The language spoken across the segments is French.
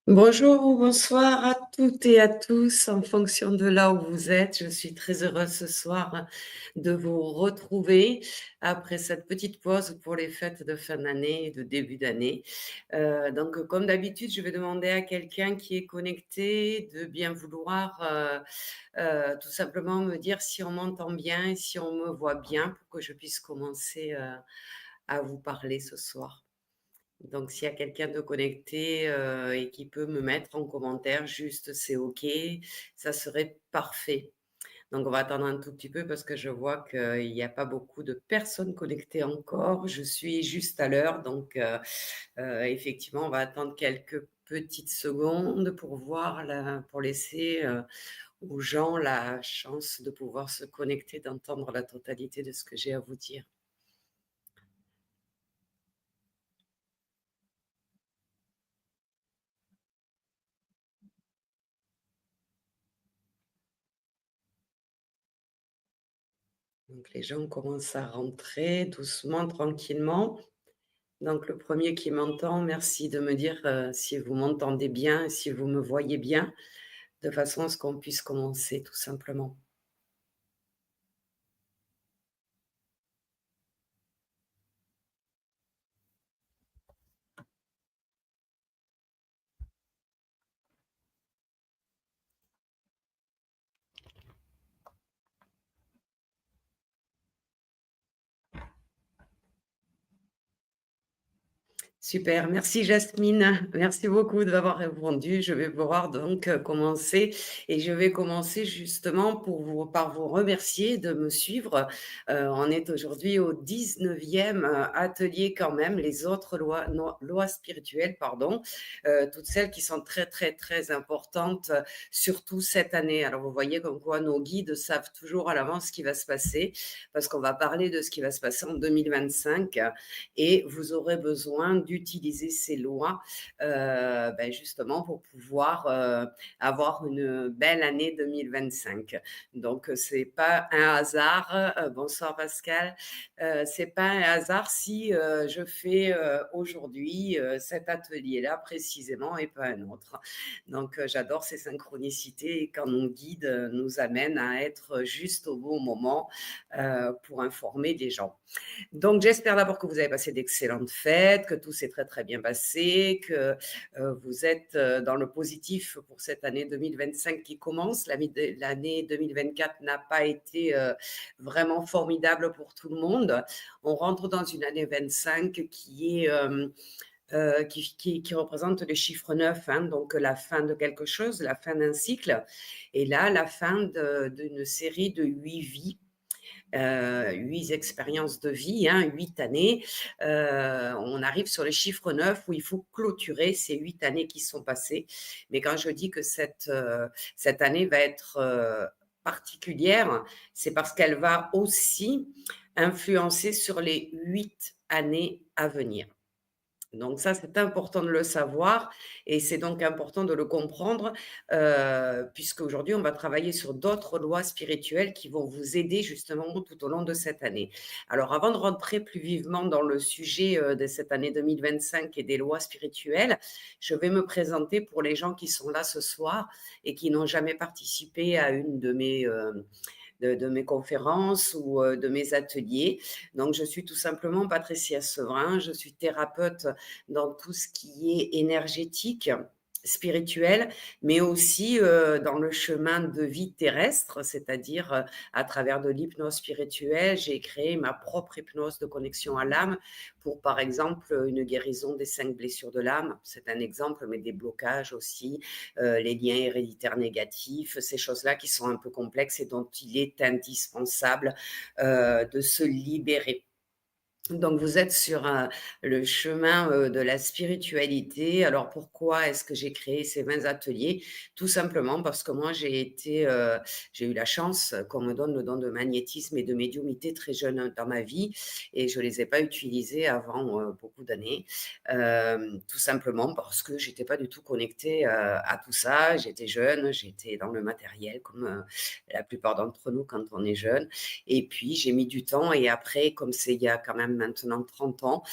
Bonjour ou bonsoir à toutes et à tous, en fonction de là où vous êtes. Je suis très heureuse ce soir de vous retrouver après cette petite pause pour les fêtes de fin d'année et de début d'année. Donc, comme d'habitude, je vais demander à quelqu'un qui est connecté de bien vouloir tout simplement me dire si on m'entend bien et si on me voit bien pour que je puisse commencer à vous parler ce soir. Donc, s'il y a quelqu'un de connecté, et qui peut me mettre en commentaire juste: «C'est OK», ça serait parfait. Donc on va attendre un tout petit peu parce que je vois qu'il n'y a pas beaucoup de personnes connectées encore. Je suis juste à l'heure, donc effectivement, on va attendre quelques petites secondes pour voir la pour laisser, aux gens la chance de pouvoir se connecter, d'entendre la totalité de ce que j'ai à vous dire. Donc les gens commencent à rentrer doucement, tranquillement. Donc le premier qui m'entend, merci de me dire, si vous m'entendez bien et si vous me voyez bien, de façon à ce qu'on puisse commencer tout simplement. Super, merci Jasmine, merci beaucoup de m'avoir répondu. Je vais pouvoir donc commencer et je vais commencer justement par vous remercier de me suivre. On est aujourd'hui au 19e atelier quand même, les autres lois spirituelles, pardon, toutes celles qui sont très, très, très importantes, surtout cette année. Alors vous voyez comme quoi nos guides savent toujours à l'avance ce qui va se passer, parce qu'on va parler de ce qui va se passer en 2025 et vous aurez besoin d'utiliser ces lois justement pour pouvoir avoir une belle année 2025. Donc, c'est pas un hasard. Bonsoir Pascal. C'est pas un hasard si je fais aujourd'hui cet atelier-là précisément et pas un autre. Donc, j'adore ces synchronicités et quand mon guide nous amène à être juste au bon moment pour informer les gens. Donc, j'espère d'abord que vous avez passé d'excellentes fêtes, que tout s'est très, très bien passé, que vous êtes dans le positif pour cette année 2025 qui commence. L'année 2024 n'a pas été vraiment formidable pour tout le monde. On rentre dans une année 25 qui représente les chiffres 9, hein, donc la fin de quelque chose, la fin d'un cycle, et là, la fin d'une série de 8 vies, 8 expériences de vie, hein, 8 années. On arrive sur le chiffre 9 où il faut clôturer ces 8 années qui sont passées. Mais quand je dis que cette année va être particulière, c'est parce qu'elle va aussi influencer sur les 8 années à venir. Donc ça, c'est important de le savoir et c'est donc important de le comprendre, puisqu'aujourd'hui, on va travailler sur d'autres lois spirituelles qui vont vous aider justement tout au long de cette année. Alors avant de rentrer plus vivement dans le sujet, de cette année 2025 et des lois spirituelles, je vais me présenter pour les gens qui sont là ce soir et qui n'ont jamais participé à une de mes conférences ou de mes ateliers. Donc, je suis tout simplement Patricia Sevrin, je suis thérapeute dans tout ce qui est énergétique, spirituel, mais aussi dans le chemin de vie terrestre, c'est-à-dire à travers de l'hypnose spirituelle, j'ai créé ma propre hypnose de connexion à l'âme pour, par exemple, une guérison des 5 blessures de l'âme. C'est un exemple, mais des blocages aussi, les liens héréditaires négatifs, ces choses-là qui sont un peu complexes et dont il est indispensable de se libérer. Donc vous êtes sur le chemin de la spiritualité. Alors pourquoi est-ce que j'ai créé ces 20 ateliers? Tout simplement parce que moi j'ai eu la chance qu'on me donne le don de magnétisme et de médiumnité très jeune dans ma vie et je les ai pas utilisés avant beaucoup d'années. Tout simplement parce que j'étais pas du tout connectée à tout ça. J'étais jeune, j'étais dans le matériel comme la plupart d'entre nous quand on est jeune. Et puis, j'ai mis du temps et après, comme c'est il y a quand même maintenant 30 ans,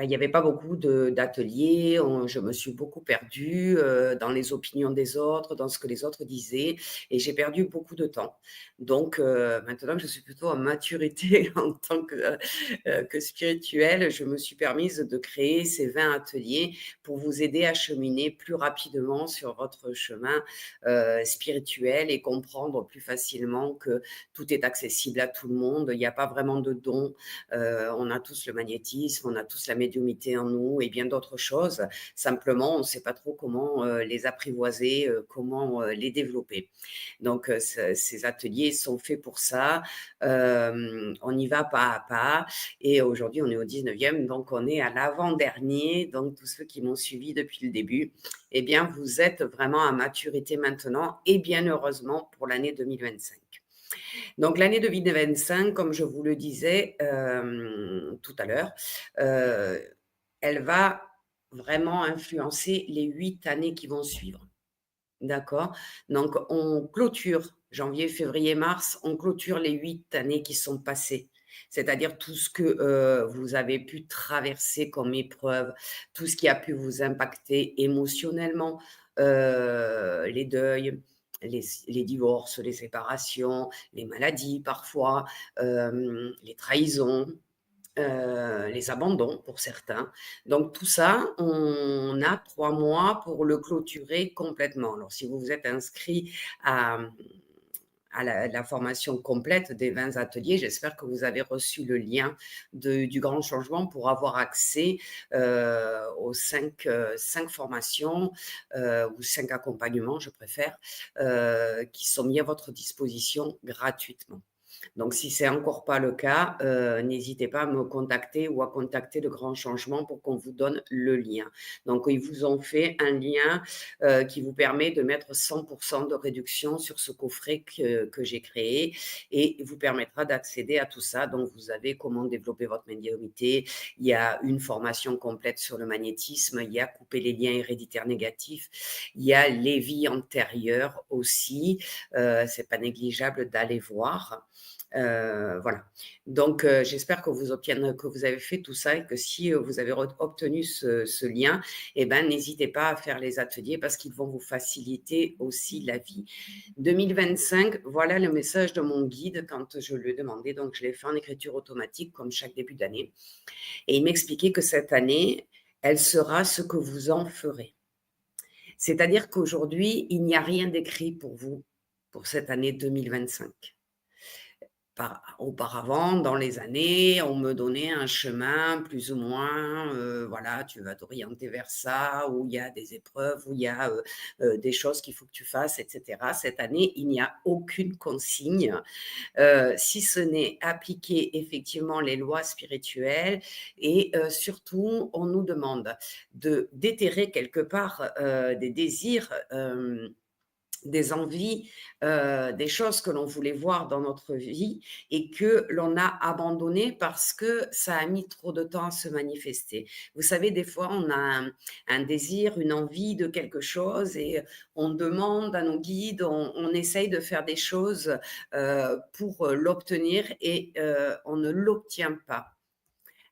il y avait pas beaucoup d'ateliers, je me suis beaucoup perdue, dans les opinions des autres, dans ce que les autres disaient et j'ai perdu beaucoup de temps. Donc maintenant que je suis plutôt en maturité en tant que spirituelle, je me suis permise de créer ces 20 ateliers pour vous aider à cheminer plus rapidement sur votre chemin, spirituel et comprendre plus facilement que tout est accessible à tout le monde. Il y a pas vraiment de don. On a tous le magnétisme, on a tous la médiumité en nous et bien d'autres choses. Simplement, on ne sait pas trop comment les apprivoiser, comment les développer. Donc, ces ateliers sont faits pour ça. On y va pas à pas. Et aujourd'hui, on est au 19e, donc on est à l'avant-dernier. Donc, tous ceux qui m'ont suivi depuis le début, eh bien, vous êtes vraiment à maturité maintenant et bien heureusement pour l'année 2025. Donc l'année 2025, comme je vous le disais tout à l'heure, euh, elle va vraiment influencer les 8 années qui vont suivre. D'accord. Donc on clôture janvier, février, mars, on clôture les 8 années qui sont passées. C'est-à-dire tout ce que vous avez pu traverser comme épreuve, tout ce qui a pu vous impacter émotionnellement, les deuils, les divorces, les séparations, les maladies parfois, les trahisons, les abandons pour certains. Donc tout ça, on a 3 mois pour le clôturer complètement. Alors si vous vous êtes inscrit à la formation complète des 20 ateliers, j'espère que vous avez reçu le lien du grand changement pour avoir accès aux 5 formations ou 5 accompagnements, je préfère, qui sont mis à votre disposition gratuitement. Donc, si c'est encore pas le cas, n'hésitez pas à me contacter ou à contacter le Grand Changement pour qu'on vous donne le lien. Donc, ils vous ont fait un lien qui vous permet de mettre 100% de réduction sur ce coffret que j'ai créé et vous permettra d'accéder à tout ça. Donc, vous avez comment développer votre médiumnité. Il y a une formation complète sur le magnétisme. Il y a couper les liens héréditaires négatifs. Il y a les vies antérieures aussi. C'est pas négligeable d'aller voir. Voilà. Donc, j'espère que que vous avez fait tout ça et que si vous avez obtenu ce lien, eh ben, n'hésitez pas à faire les ateliers parce qu'ils vont vous faciliter aussi la vie. 2025, voilà le message de mon guide quand je lui ai demandé. Donc, je l'ai fait en écriture automatique comme chaque début d'année. Et il m'expliquait que cette année, elle sera ce que vous en ferez. C'est-à-dire qu'aujourd'hui, il n'y a rien d'écrit pour vous pour cette année 2025. Auparavant, dans les années, on me donnait un chemin plus ou moins, voilà, tu vas t'orienter vers ça, où il y a des épreuves, où il y a des choses qu'il faut que tu fasses, etc. Cette année, il n'y a aucune consigne, si ce n'est appliquer effectivement les lois spirituelles et surtout, on nous demande déterrer quelque part des désirs. Des envies, des choses que l'on voulait voir dans notre vie et que l'on a abandonné parce que ça a mis trop de temps à se manifester. Vous savez, des fois, on a un désir, une envie de quelque chose et on demande à nos guides, on essaye de faire des choses pour l'obtenir et on ne l'obtient pas.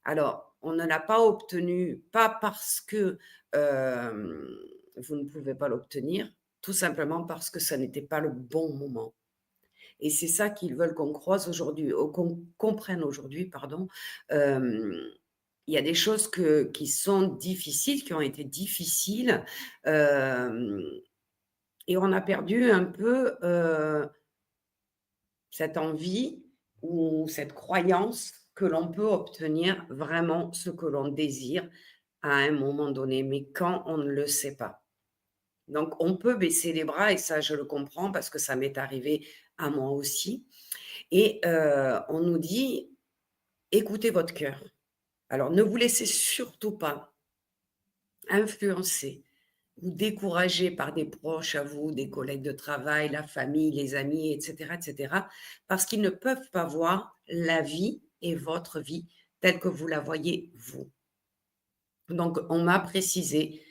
Alors, on ne l'a pas obtenu, pas parce que vous ne pouvez pas l'obtenir, tout simplement parce que ça n'était pas le bon moment. Et c'est ça qu'ils veulent qu'on croise aujourd'hui, qu'on comprenne aujourd'hui, pardon. Il y a des choses qui sont difficiles, qui ont été difficiles, et on a perdu un peu cette envie ou cette croyance que l'on peut obtenir vraiment ce que l'on désire à un moment donné, mais quand on ne le sait pas. Donc on peut baisser les bras et ça je le comprends parce que ça m'est arrivé à moi aussi et on nous dit: «Écoutez votre cœur». Alors ne vous laissez surtout pas influencer ou découragé par des proches à vous, des collègues de travail, la famille, les amis, et cetera, parce qu'ils ne peuvent pas voir la vie et votre vie telle que vous la voyez vous. Donc on m'a précisé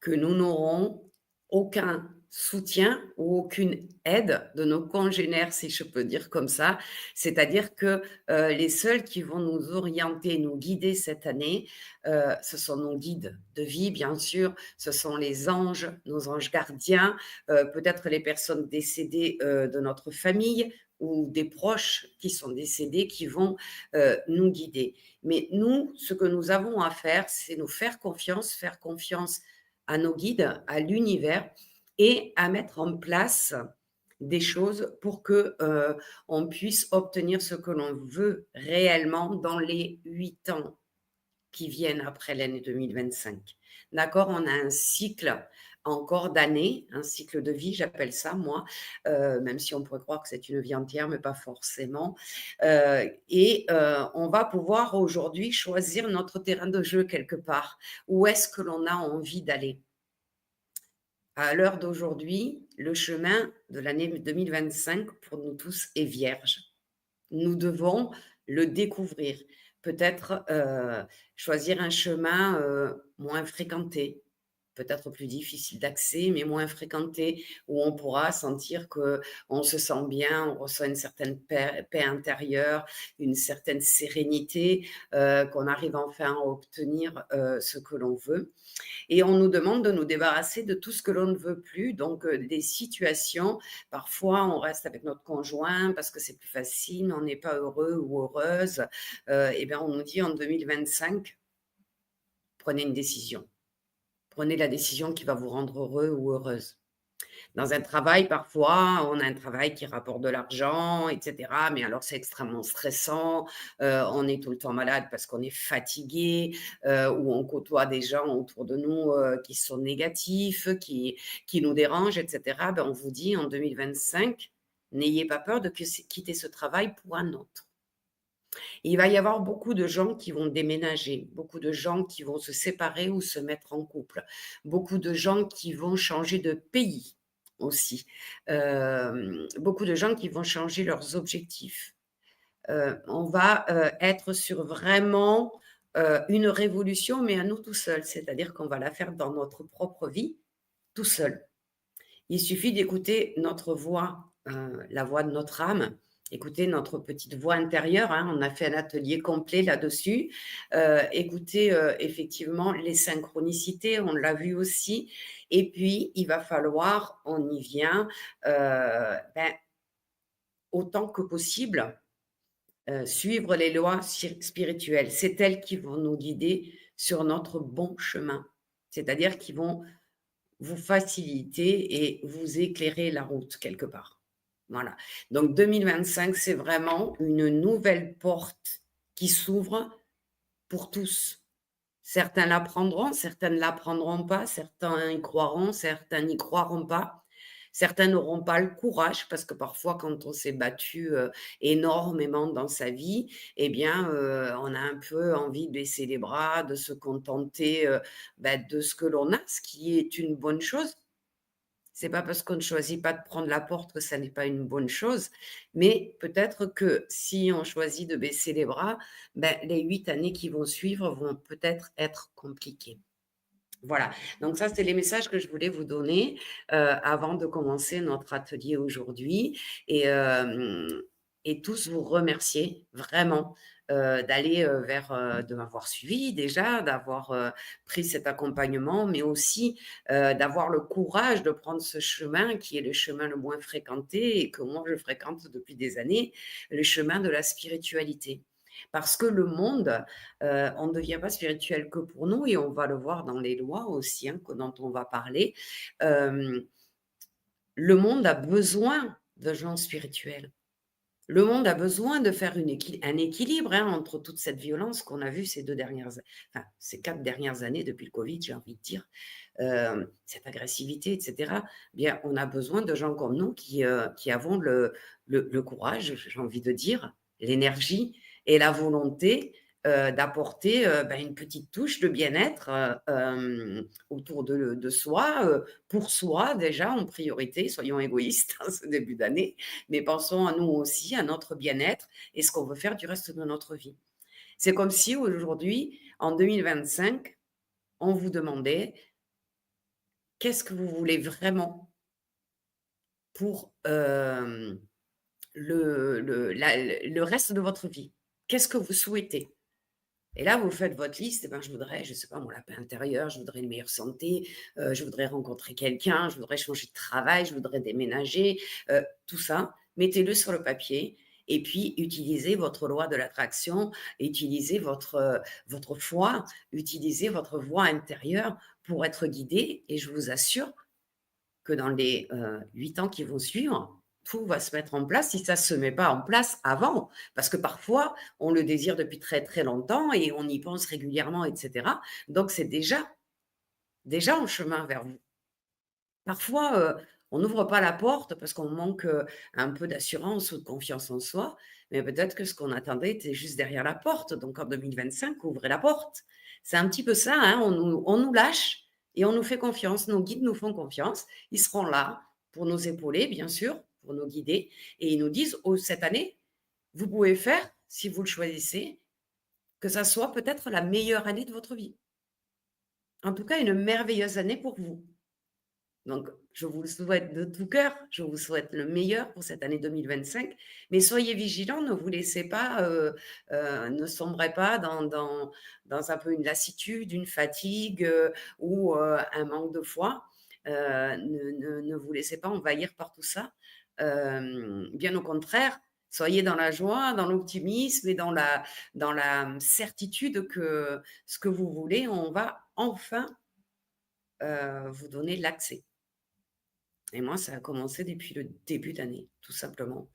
que nous n'aurons aucun soutien ou aucune aide de nos congénères, si je peux dire comme ça. C'est-à-dire que, les seuls qui vont nous orienter, nous guider cette année, ce sont nos guides de vie, bien sûr, ce sont les anges, nos anges gardiens, peut-être les personnes décédées, de notre famille ou des proches qui sont décédés qui vont, nous guider. Mais nous, ce que nous avons à faire, c'est nous faire confiance à nos guides, à l'univers et à mettre en place des choses pour que, on puisse obtenir ce que l'on veut réellement dans les 8 ans qui viennent après l'année 2025. D'accord? On a un cycle encore d'années, un cycle de vie, j'appelle ça moi, même si on pourrait croire que c'est une vie entière, mais pas forcément. On va pouvoir aujourd'hui choisir notre terrain de jeu quelque part. Où est-ce que l'on a envie d'aller? À l'heure d'aujourd'hui, le chemin de l'année 2025 pour nous tous est vierge. Nous devons le découvrir. Peut-être, choisir un chemin, moins fréquenté, peut-être plus difficile d'accès, mais moins fréquenté, où on pourra sentir que on se sent bien, on ressent une certaine paix intérieure, une certaine sérénité, qu'on arrive enfin à obtenir, ce que l'on veut. Et on nous demande de nous débarrasser de tout ce que l'on ne veut plus, donc des situations. Parfois, on reste avec notre conjoint parce que c'est plus facile, on n'est pas heureux ou heureuse. Et bien, on nous dit en 2025, prenez une décision. Prenez la décision qui va vous rendre heureux ou heureuse. Dans un travail, parfois, on a un travail qui rapporte de l'argent, et cetera, mais alors c'est extrêmement stressant, on est tout le temps malade parce qu'on est fatigué, ou on côtoie des gens autour de nous, qui sont négatifs, qui nous dérangent, et cetera. Ben, on vous dit en 2025, n'ayez pas peur de quitter ce travail pour un autre. Il va y avoir beaucoup de gens qui vont déménager, beaucoup de gens qui vont se séparer ou se mettre en couple, beaucoup de gens qui vont changer de pays aussi, beaucoup de gens qui vont changer leurs objectifs. On va, être sur vraiment, une révolution, mais à nous tout seuls. C'est-à-dire qu'on va la faire dans notre propre vie, tout seul. Il suffit d'écouter notre voix, la voix de notre âme, écouter notre petite voix intérieure, hein. On a fait un atelier complet là-dessus. Écouter, effectivement les synchronicités, on l'a vu aussi. Et puis, il va falloir, on y vient, ben, autant que possible, suivre les lois spirituelles. C'est elles qui vont nous guider sur notre bon chemin. C'est-à-dire qui vont vous faciliter et vous éclairer la route quelque part. Voilà. Donc 2025, c'est vraiment une nouvelle porte qui s'ouvre pour tous. Certains la prendront, certains ne la prendront pas, certains y croiront, certains n'y croiront pas. Certains n'auront pas le courage parce que parfois quand on s'est battu, énormément dans sa vie, eh bien, on a un peu envie de baisser les bras, de se contenter, de ce que l'on a, ce qui est une bonne chose. C'est pas parce qu'on ne choisit pas de prendre la porte que ça n'est pas une bonne chose, mais peut-être que si on choisit de baisser les bras, les 8 années qui vont suivre vont peut-être être compliquées. Voilà, donc ça, c'est les messages que je voulais vous donner, avant de commencer notre atelier aujourd'hui et tous vous remercier vraiment, d'aller, de m'avoir suivi déjà, d'avoir, pris cet accompagnement, mais aussi, d'avoir le courage de prendre ce chemin qui est le chemin le moins fréquenté et que moi je fréquente depuis des années, le chemin de la spiritualité. Parce que le monde, on ne devient pas spirituel que pour nous et on va le voir dans les lois aussi, hein, dont on va parler. Hem, le monde a besoin de gens spirituels. Le monde a besoin de faire un équilibre, hein, entre toute cette violence qu'on a vue ces 4 dernières années depuis le covid, j'ai envie de dire, cette agressivité et cetera. Bien, on a besoin de gens comme nous qui avons le courage, j'ai envie de dire, l'énergie et la volonté, d'apporter, une petite touche de bien-être, autour de soi, pour soi déjà en priorité, soyons égoïstes en ce début d'année, mais pensons à nous aussi, à notre bien-être et ce qu'on veut faire du reste de notre vie. C'est comme si aujourd'hui, en 2025, on vous demandait: «Qu'est-ce que vous voulez vraiment?» pour, le reste de votre vie. Qu'est-ce que vous souhaitez? Et là, vous faites votre liste, et ben, je voudrais, je sais pas, mon lapin intérieur, je voudrais une meilleure santé, je voudrais rencontrer quelqu'un, je voudrais changer de travail, je voudrais déménager, tout ça, mettez-le sur le papier et puis utilisez votre loi de l'attraction, utilisez votre foi, utilisez votre voix intérieure pour être guidé et je vous assure que dans les, 8 ans qui vont suivre, tout va se mettre en place si ça ne se met pas en place avant. Parce que parfois, on le désire depuis très, très longtemps et on y pense régulièrement et cetera. Donc c'est déjà en chemin vers vous. Parfois, on n'ouvre pas la porte parce qu'on manque, un peu d'assurance ou de confiance en soi, mais peut-être que ce qu'on attendait était juste derrière la porte. Donc en 2025, ouvrez la porte. C'est un petit peu ça, hein, on nous lâche et on nous fait confiance. Nos guides nous font confiance. Ils seront là pour nous épauler, bien sûr, pour nous guider et ils nous disent: «Oh, cette année, vous pouvez faire, si vous le choisissez, que ça soit peut-être la meilleure année de votre vie. En tout cas, une merveilleuse année pour vous». Donc, je vous le souhaite de tout cœur, je vous souhaite le meilleur pour cette année 2025, mais soyez vigilants, ne vous laissez pas, ne sombrez pas dans un peu une lassitude, une fatigue, ou un manque de foi. Ne vous laissez pas envahir par tout ça. Bien au contraire, soyez dans la joie, dans l'optimisme et dans la certitude que ce que vous voulez, on va enfin, vous donner l'accès. Et moi, ça a commencé depuis le début d'année, tout simplement,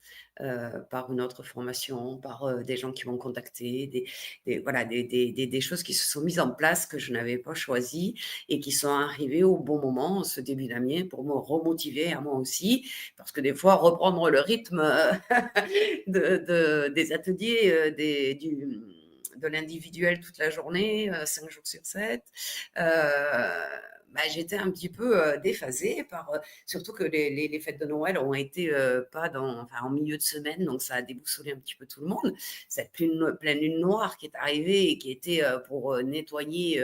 par une autre formation, par, des gens qui m'ont contacté, des voilà, des choses qui se sont mises en place que je n'avais pas choisies et qui sont arrivées au bon moment, en ce début d'année, pour me remotiver à moi aussi. Parce que des fois, reprendre le rythme, des ateliers, de l'individuel toute la journée, 5 jours sur 7, heu, bah, j'étais un petit peu, déphasée par, surtout que les fêtes de Noël ont été, pas en milieu de semaine, donc ça a déboussolé un petit peu tout le monde. Cette pleine lune noire qui est arrivée et qui était, pour, nettoyer,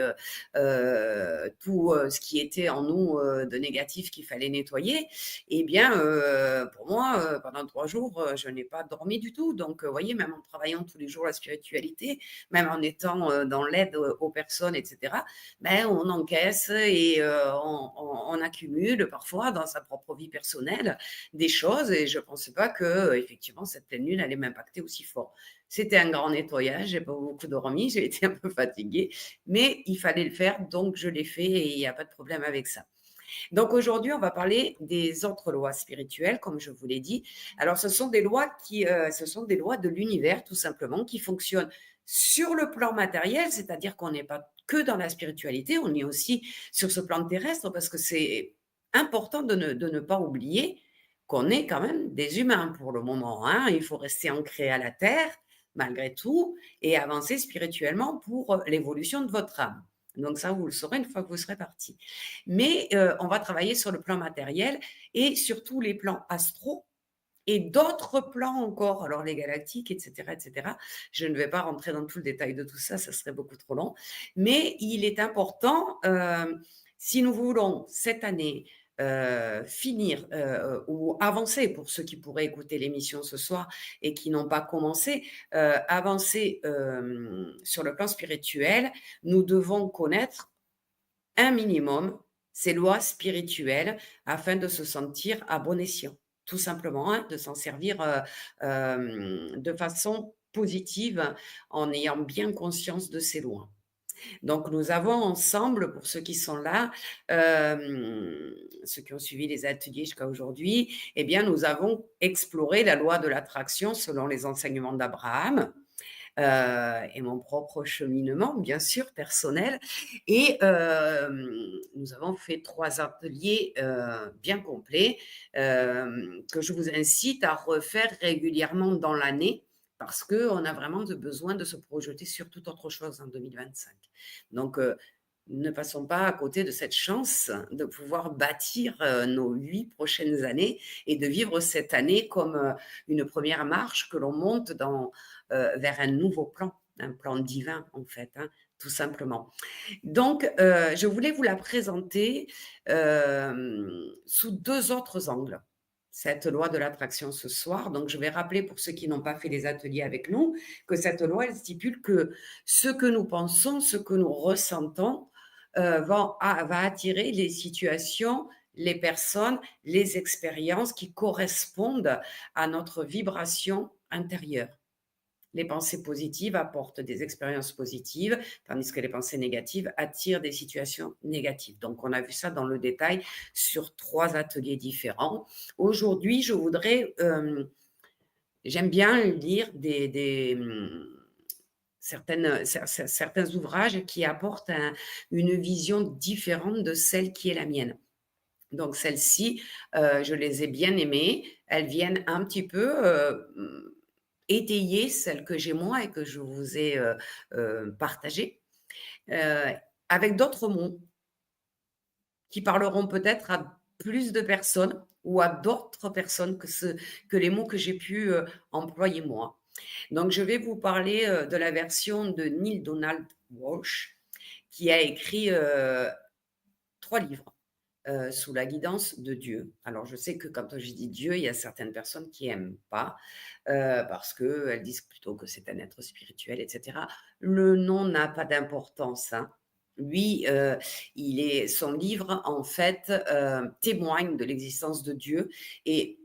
tout, ce qui était en nous, de négatif qu'il fallait nettoyer, et bien, pour moi, pendant 3 jours, je n'ai pas dormi du tout. Donc, vous voyez, même en travaillant tous les jours la spiritualité, même en étant, dans l'aide, aux personnes et cetera, ben, on encaisse et on accumule parfois dans sa propre vie personnelle des choses et je ne pensais pas que effectivement cette pleine lune allait m'impacter aussi fort. C'était un grand nettoyage, j'ai pas beaucoup dormi, j'ai été un peu fatiguée, mais il fallait le faire, donc je l'ai fait et il y a pas de problème avec ça. Donc aujourd'hui, on va parler des autres lois spirituelles, comme je vous l'ai dit. Alors ce sont des lois de l'univers, tout simplement, qui fonctionnent sur le plan matériel, c'est-à-dire qu'on n'est pas que dans la spiritualité, on est aussi sur ce plan terrestre, parce que c'est important de ne pas oublier qu'on est quand même des humains pour le moment, hein. Il faut rester ancré à la terre, malgré tout, et avancer spirituellement pour l'évolution de votre âme. Donc ça, vous le saurez une fois que vous serez parti. Mais on va travailler sur le plan matériel et surtout les plans astraux et d'autres plans encore, alors les galactiques, et cetera, et cetera. Je ne vais pas rentrer dans tout le détail de tout ça, ça serait beaucoup trop long. Mais il est important, si nous voulons cette année, finir, ou avancer pour ceux qui pourraient écouter l'émission ce soir et qui n'ont pas commencé, avancer, sur le plan spirituel, nous devons connaître un minimum ces lois spirituelles afin de se sentir à bon escient. Tout simplement, hein, de s'en servir, de façon positive en ayant bien conscience de ces lois. Donc nous avons ensemble, pour ceux qui sont là, ceux qui ont suivi les ateliers jusqu'à aujourd'hui, eh bien nous avons exploré la loi de l'attraction selon les enseignements d'Abraham, et mon propre cheminement, bien sûr, personnel. Et nous avons fait 3 ateliers, bien complets, que je vous incite à refaire régulièrement dans l'année parce qu'on a vraiment besoin de se projeter sur toute autre chose en 2025. Donc, ne passons pas à côté de cette chance de pouvoir bâtir, nos 8 prochaines années et de vivre cette année comme, une première marche que l'on monte vers un nouveau plan, un plan divin en fait, hein, tout simplement. Donc, je voulais vous la présenter, sous 2 autres angles. cette loi de l'attraction ce soir. Donc, je vais rappeler pour ceux qui n'ont pas fait les ateliers avec nous que cette loi, elle stipule que ce que nous pensons, ce que nous ressentons, va attirer les situations, les personnes, les expériences qui correspondent à notre vibration intérieure. Les pensées positives apportent des expériences positives, tandis que les pensées négatives attirent des situations négatives. Donc, on a vu ça dans le détail sur 3 ateliers différents. Aujourd'hui, j'aime bien lire certains ouvrages qui apportent une vision différente de celle qui est la mienne. Donc celles-ci, je les ai bien aimées. Elles viennent un petit peu, étayer celles que j'ai moi et que je vous ai, partagées, heu, avec d'autres mots qui parleront peut-être à plus de personnes ou à d'autres personnes que les mots que j'ai pu, employer moi. Donc je vais vous parler, de la version de Neale Donald Walsch qui a écrit, 3 livres. Sous la guidance de Dieu. Alors je sais que quand je dis Dieu, il y a certaines personnes qui aiment pas, parce qu'elles disent plutôt que c'est un être spirituel et cetera. Le nom n'a pas d'importance, hein. Lui, son livre en fait, témoigne de l'existence de Dieu et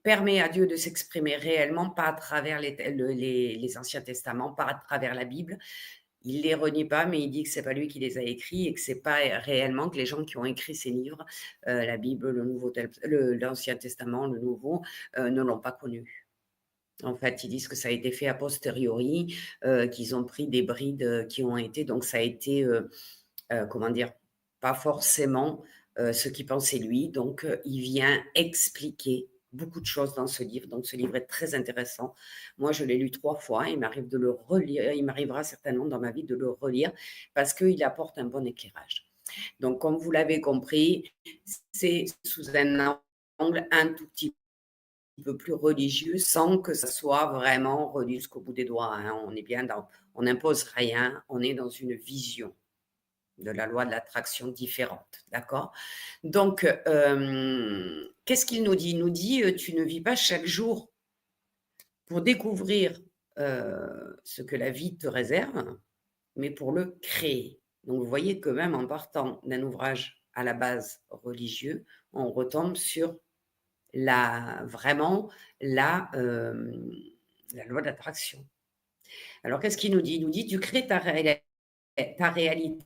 permet à Dieu de s'exprimer réellement, pas à travers les anciens testaments, pas à travers la Bible, il les renie pas, mais il dit que c'est pas lui qui les a écrits et que c'est pas réellement que les gens qui ont écrit ces livres, la Bible, le Nouveau tel l'Ancien Testament, le Nouveau, ne l'ont pas connu. En fait, ils disent que ça a été fait a posteriori, qu'ils ont pris des brides, qui ont été donc ça a été, comment dire? Pas forcément, ce qu'il pensait lui, donc il vient expliquer beaucoup de choses dans ce livre, donc ce livre est très intéressant. Moi, je l'ai lu 3 fois, il m'arrive de le relire il m'arrivera certainement dans ma vie de le relire parce qu'il apporte un bon éclairage. Donc comme vous l'avez compris, c'est sous un angle un tout petit peu plus religieux sans que ça soit vraiment religieux jusqu'au bout des doigts, hein. On est bien dans on n'impose rien, on est dans une vision de la loi de l'attraction différente, d'accord? Donc, qu'est-ce qu'il nous dit? Il nous dit, «Tu ne vis pas chaque jour pour découvrir, ce que la vie te réserve, mais pour le créer». Donc vous voyez que même en partant d'un ouvrage à la base religieux, on retombe sur vraiment la, la loi d'attraction. Alors qu'est-ce qu'il nous dit? Il nous dit: «Tu crées ta réalité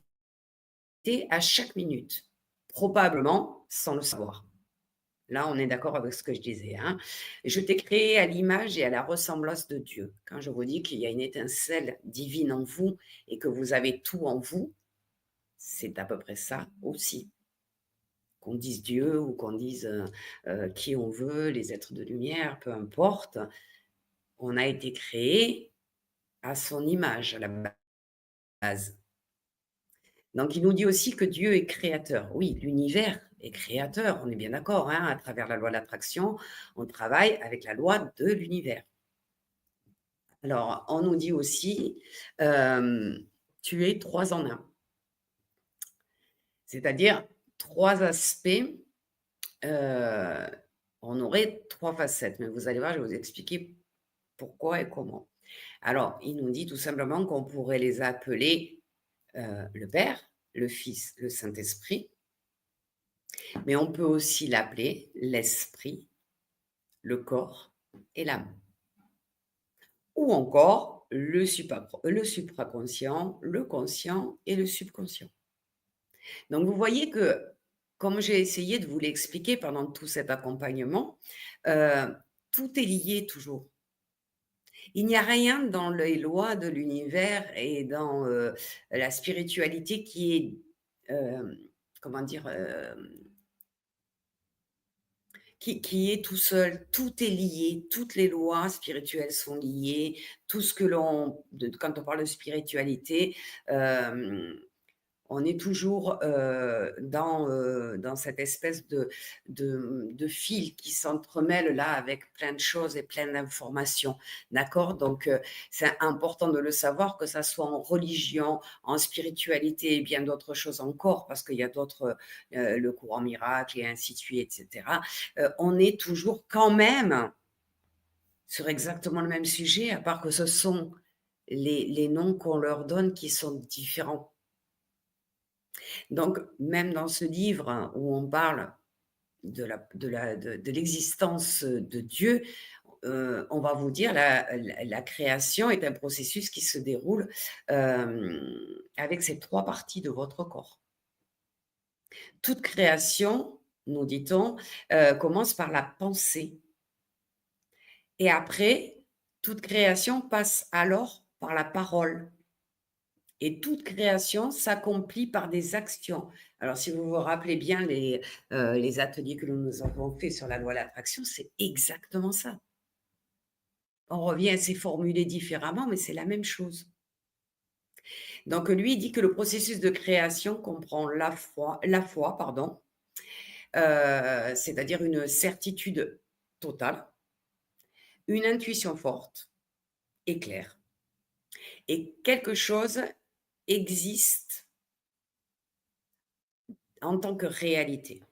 à chaque minute, probablement sans le savoir». Là, on est d'accord avec ce que je disais, hein. Je t'ai créé à l'image et à la ressemblance de Dieu. Quand je vous dis qu'il y a une étincelle divine en vous et que vous avez tout en vous, c'est à peu près ça aussi. Qu'on dise Dieu ou qu'on dise, qui on veut, les êtres de lumière, peu importe, on a été créé à son image à la base. Donc il nous dit aussi que Dieu est créateur. Oui, l'univers est créateur, on est bien d'accord, hein, à travers la loi de l'attraction, on travaille avec la loi de l'univers. Alors, on nous dit aussi, tu es 3 en un, c'est-à-dire 3 aspects, heu, on aurait 3 facettes, mais vous allez voir, je vais vous expliquer pourquoi et comment. Alors, il nous dit tout simplement qu'on pourrait les appeler, le Père, le Fils, le Saint-Esprit. Mais on peut aussi l'appeler l'esprit, le corps et l'âme. Ou encore le supraconscient, le conscient et le subconscient. Donc vous voyez que, comme j'ai essayé de vous l'expliquer pendant tout cet accompagnement, tout est lié toujours. Il n'y a rien dans les lois de l'univers et dans, la spiritualité qui est, comment dire? Qui est tout seul. Tout est lié, toutes les lois spirituelles sont liées, tout ce que l'on de quand on parle de spiritualité, hem, On est toujours, dans cette espèce de fil qui s'entremêle là avec plein de choses et plein d'informations, d'accord? Donc c'est important de le savoir, que ça soit en religion, en spiritualité et bien d'autres choses encore, parce qu'il y a d'autres, le courant miracle et ainsi de suite et cetera. On est toujours quand même sur exactement le même sujet, à part que ce sont les noms qu'on leur donne qui sont différents. Donc, même dans ce livre hein, où on parle de l'existence de Dieu, on va vous dire la création est un processus qui se déroule avec ces trois parties de votre corps. Toute création, nous dit-on, commence par la pensée. Et après, toute création passe alors par la parole. Et toute création s'accomplit par des actions. Alors, si vous vous rappelez bien les ateliers que nous avons faits sur la loi de l'attraction, c'est exactement ça. On revient, c'est formulé différemment, mais c'est la même chose. Donc, lui, il dit que le processus de création comprend la foi, pardon, c'est-à-dire une certitude totale, une intuition forte et claire. Et quelque chose existe en tant que réalité.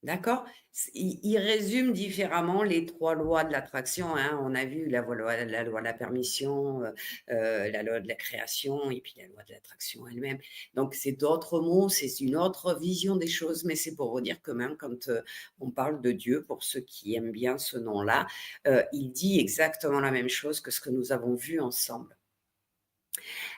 D'accord? Il résume différemment les 3 lois de l'attraction, hein. On a vu la loi de la permission, la loi de la création et puis la loi de l'attraction elle-même. Donc c'est d'autres mots, c'est une autre vision des choses, mais c'est pour vous dire que même quand, on parle de Dieu, pour ceux qui aiment bien ce nom-là, il dit exactement la même chose que ce que nous avons vu ensemble.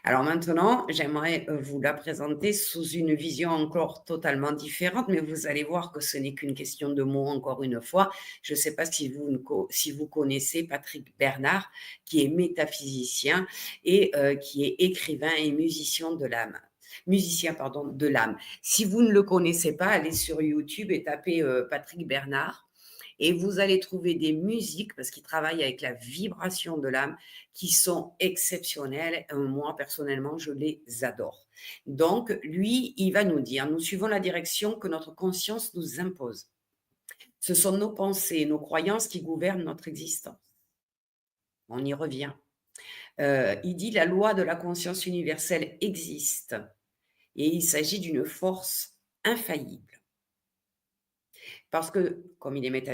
Alors maintenant, j'aimerais vous la présenter sous une vision encore totalement différente, mais vous allez voir que ce n'est qu'une question de mots encore une fois. Je ne sais pas si vous connaissez Patrick Bernard, qui est métaphysicien et qui est écrivain et musicien pardon, de l'âme. Si vous ne le connaissez pas, allez sur YouTube et tapez Patrick Bernard et vous allez trouver des musiques, parce qu'il travaille avec la vibration de l'âme, qui sont exceptionnelles. Moi, personnellement, je les adore. Donc, lui, il va nous dire, nous suivons la direction que notre conscience nous impose. Ce sont nos pensées, nos croyances qui gouvernent notre existence. On y revient. Il dit, la loi de la conscience universelle existe et il s'agit d'une force infaillible. Parce que, comme il est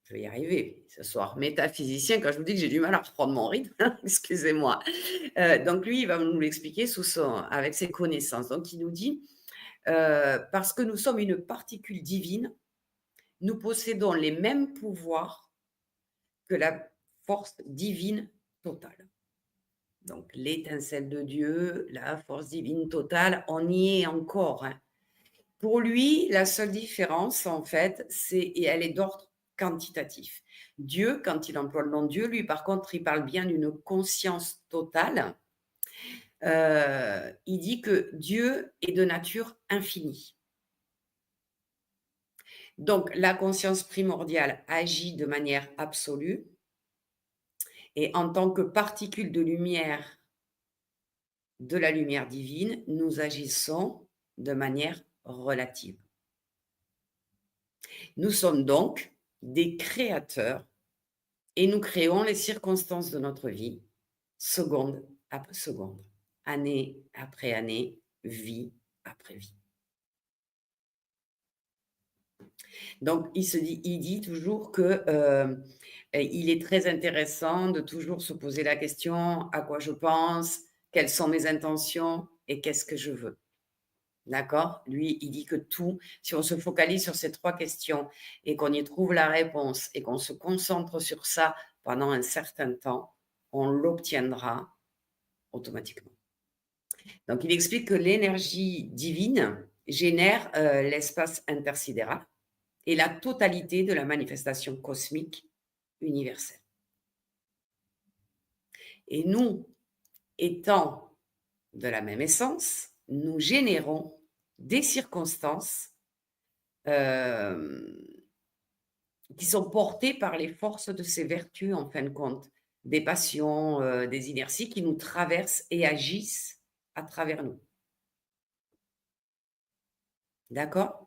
je vais y arriver ce soir, métaphysicien, quand je vous dis que j'ai du mal à reprendre mon rythme, excusez-moi. Donc lui, il va nous l'expliquer avec ses connaissances. Donc il nous dit, parce que nous sommes une particule divine, nous possédons les mêmes pouvoirs que la force divine totale. Donc l'étincelle de Dieu, la force divine totale, on y est encore, hein. Pour lui, la seule différence, en fait, et elle est d'ordre quantitatif. Dieu, quand il emploie le nom Dieu, lui, par contre, il parle bien d'une conscience totale. Il dit que Dieu est de nature infinie. Donc, la conscience primordiale agit de manière absolue et en tant que particule de lumière de la lumière divine, nous agissons de manière relative. Nous sommes donc des créateurs et nous créons les circonstances de notre vie, seconde après seconde, année après année, vie après vie. Donc, il dit toujours que il est très intéressant de toujours se poser la question à quoi je pense, quelles sont mes intentions et qu'est-ce que je veux. D'accord? Lui, il dit que tout, si on se focalise sur ces 3 questions et qu'on y trouve la réponse et qu'on se concentre sur ça pendant un certain temps, on l'obtiendra automatiquement. Donc il explique que l'énergie divine génère, l'espace intersidéral et la totalité de la manifestation cosmique universelle. Et nous, étant de la même essence, nous générons des circonstances qui sont portées par les forces de ces vertus, en fin de compte, des passions, des inerties qui nous traversent et agissent à travers nous. D'accord?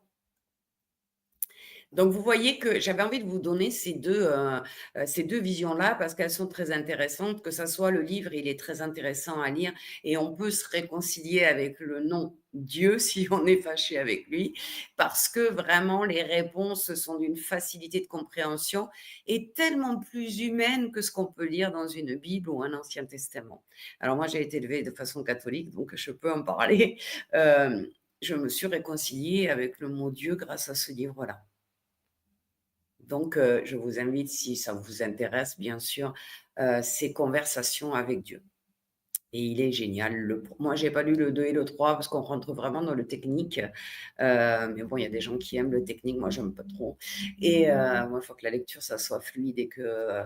Donc vous voyez que j'avais envie de vous donner ces 2 visions-là parce qu'elles sont très intéressantes, que ça soit le livre, il est très intéressant à lire et on peut se réconcilier avec le nom Dieu si on est fâché avec lui, parce que vraiment les réponses sont d'une facilité de compréhension et tellement plus humaines que ce qu'on peut lire dans une Bible ou un Ancien Testament. Alors moi, j'ai été élevée de façon catholique, donc je peux en parler. Hem, je me suis réconciliée avec le mot Dieu grâce à ce livre-là. Donc, je vous invite, si ça vous intéresse, bien sûr, ces conversations avec Dieu. Et il est génial. Moi, j'ai pas lu le 2 et le 3 parce qu'on rentre vraiment dans le technique. Mais bon, il y a des gens qui aiment le technique, moi, j'aime pas trop. Et moi, il faut que la lecture, ça soit fluide et que,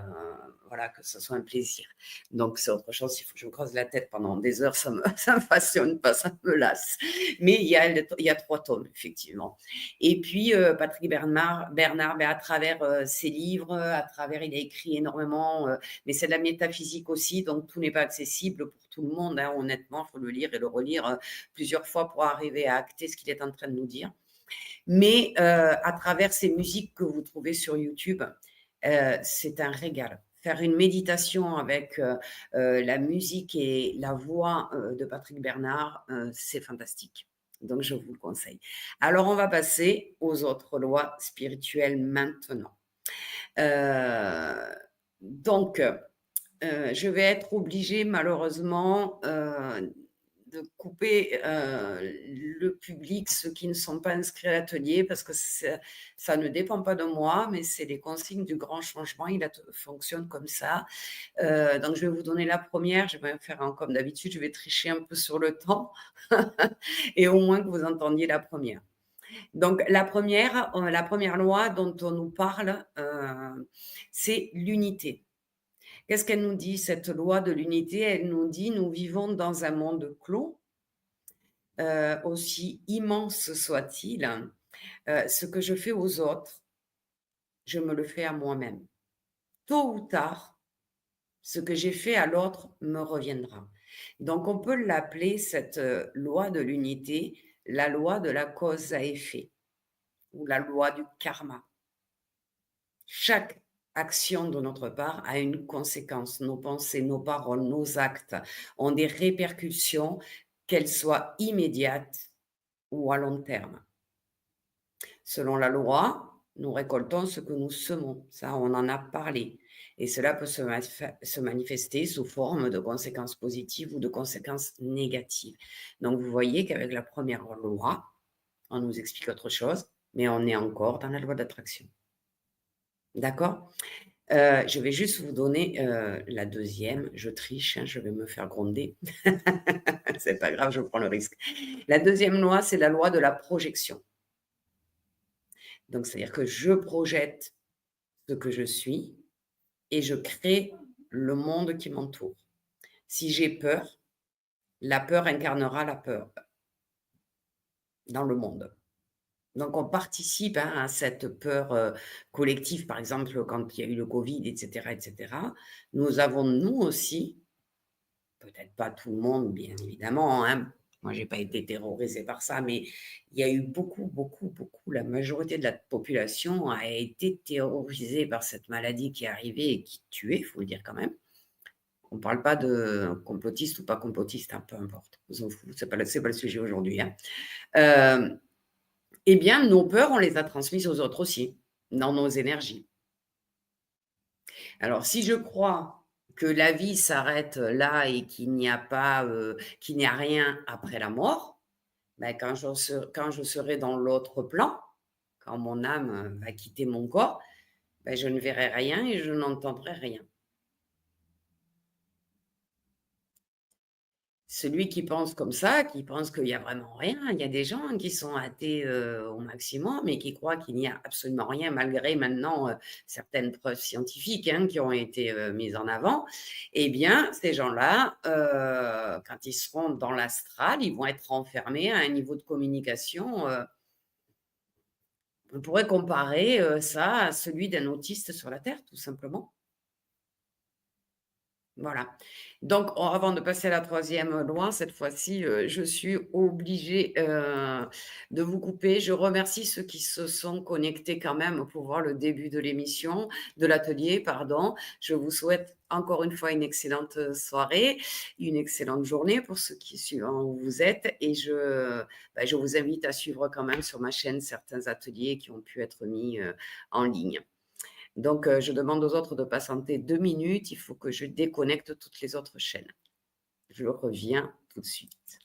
voilà, que ce soit un plaisir. Donc, c'est autre chose. Il faut que je me creuse la tête pendant des heures, ça me passionne pas, ça me lasse. Mais il y a 3 tomes, effectivement. Et puis, Patrick Bernard, ben, à travers ses livres, à travers, il a écrit énormément, mais c'est de la métaphysique aussi, donc tout n'est pas accessible pour tout le monde, hein, honnêtement, il faut le lire et le relire plusieurs fois pour arriver à acter ce qu'il est en train de nous dire. Mais à travers ces musiques que vous trouvez sur YouTube, c'est un régal. Faire une méditation avec la musique et la voix de Patrick Bernard, c'est fantastique. Donc, je vous le conseille. Alors, on va passer aux autres lois spirituelles maintenant. Euh, donc, je vais être obligée malheureusement, de couper, le public, ceux qui ne sont pas inscrits à l'atelier parce que ça ne dépend pas de moi, mais c'est les consignes du grand changement, il fonctionne comme ça. Donc je vais vous donner la première. Je vais faire comme d'habitude, je vais tricher un peu sur le temps et au moins que vous entendiez la première. Donc la première loi dont on nous parle, c'est l'unité. Qu'est-ce qu'elle nous dit, cette loi de l'unité? Elle nous dit: «Nous vivons dans un monde clos, aussi immense soit-il, ce que je fais aux autres, je me le fais à moi-même. Tôt ou tard, ce que j'ai fait à l'autre me reviendra». Donc on peut l'appeler cette, loi de l'unité, la loi de la cause à effet ou la loi du karma. Chaque action de notre part a une conséquence. Nos pensées, nos paroles, nos actes ont des répercussions, qu'elles soient immédiates ou à long terme. Selon la loi, nous récoltons ce que nous semons. Ça, on en a parlé. Et cela peut se manifester sous forme de conséquences positives ou de conséquences négatives. Donc, vous voyez qu'avec la première loi, on nous explique autre chose, mais on est encore dans la loi d'attraction. D'accord? Je vais juste vous donner, la deuxième. Je triche, hein, je vais me faire gronder. C'est pas grave, je prends le risque. La deuxième loi, c'est la loi de la projection. Donc c'est-à-dire que je projette ce que je suis et je crée le monde qui m'entoure. Si j'ai peur, la peur incarnera la peur dans le monde. Donc on participe, hein, à cette peur, collective. Par exemple, quand il y a eu le covid et cetera et cetera, nous avons, nous aussi, peut-être pas tout le monde, bien évidemment, hein. Moi, j'ai pas été terrorisée par ça, mais il y a eu beaucoup, beaucoup, beaucoup, la majorité de la population a été terrorisée par cette maladie qui est arrivée et qui tuait, il faut le dire quand même. On parle pas de complotiste ou pas complotiste, hein, peu importe. On s'en fout, c'est pas le sujet aujourd'hui, hein. Hem, eh bien, nos peurs, on les a transmises aux autres aussi, dans nos énergies. Alors, si je crois que la vie s'arrête là et qu'il n'y a rien après la mort, ben, quand je serai dans l'autre plan, quand mon âme va quitter mon corps, ben, je ne verrai rien et je n'entendrai rien. Celui qui pense comme ça, qui pense qu'il y a vraiment rien, il y a des gens qui sont athées, au maximum et qui croient qu'il n'y a absolument rien malgré maintenant, certaines preuves scientifiques, hein, qui ont été, mises en avant. Eh bien, ces gens-là, quand ils seront dans l'astral, ils vont être enfermés à un niveau de communication, on pourrait comparer, ça à celui d'un autiste sur la terre, tout simplement. Voilà. Donc avant de passer à la troisième loi, cette fois-ci, je suis obligée, de vous couper. Je remercie ceux qui se sont connectés quand même pour voir le début de l'émission de l'atelier, pardon. Je vous souhaite encore une fois une excellente, soirée, une excellente journée pour ceux qui suivant où vous êtes et je vous invite à suivre quand même sur ma chaîne certains ateliers qui ont pu être mis, en ligne. Donc, je demande aux autres de patienter 2 minutes, il faut que je déconnecte toutes les autres chaînes. Je reviens tout de suite.